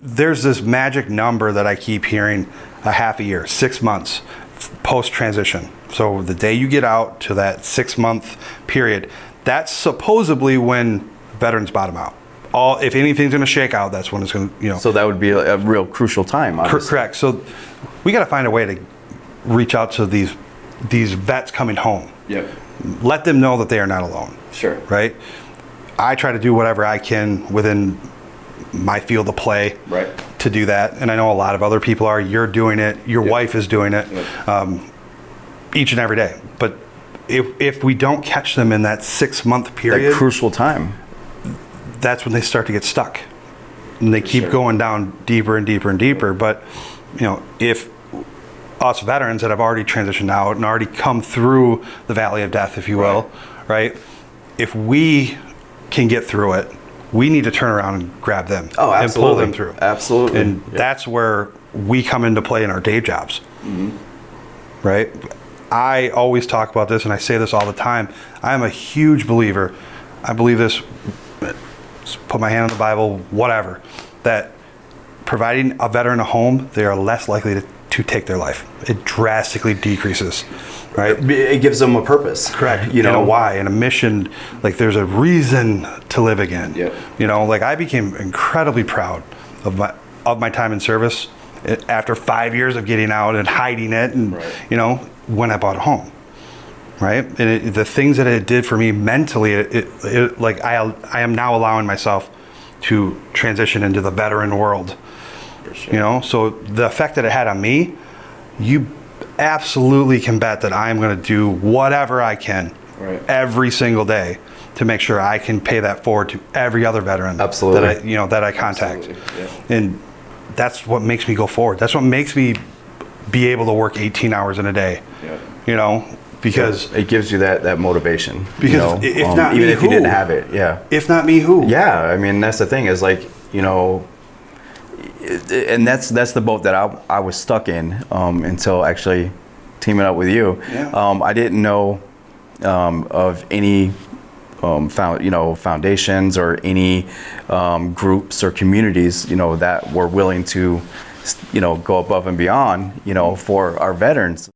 There's this magic number that I keep hearing, a half a year, 6 months post transition. So the day you get out to that 6 month period, that's supposedly when veterans bottom out. If anything's going to shake out, that's when it's going to, So that would be a real crucial time. Obviously. Correct. So we got to find a way to reach out to these vets coming home. Yep. Let them know that they are not alone. Sure. Right. I try to do whatever I can within my field of play to do that, and I know a lot of other people are. You're doing it. Your wife is doing it each and every day. But if we don't catch them in that 6 month period, that crucial time, that's when they start to get stuck, and they keep going down deeper and deeper and deeper. But if us veterans that have already transitioned out and already come through the valley of death, if you will, right? If we can get through it, we need to turn around and grab them and pull them through. Absolutely. And that's where we come into play in our day jobs. Right? I always talk about this, and I say this all the time. I am a huge believer. I believe this, put my hand on the Bible, whatever, that providing a veteran a home, they are less likely to take their life. It drastically decreases, right? It gives them a purpose. Correct. And a why and a mission. Like there's a reason to live again. Yep. Like I became incredibly proud of my time in service after 5 years of getting out and hiding it, and when I bought a home, right? And the things that it did for me mentally, it like I am now allowing myself to transition into the veteran world. Sure. So the effect that it had on me, you absolutely can bet that I'm going to do whatever I can every single day to make sure I can pay that forward to every other veteran that I contact. And that's what makes me go forward. That's what makes me be able to work 18 hours in a day. Because it gives you that motivation. Because if not even me, if you didn't have it, If not me, who? Yeah, I mean that's the thing is like and that's the boat that I was stuck in until actually teaming up with you. Yeah. I didn't know of any foundations or any groups or communities that were willing to go above and beyond for our veterans.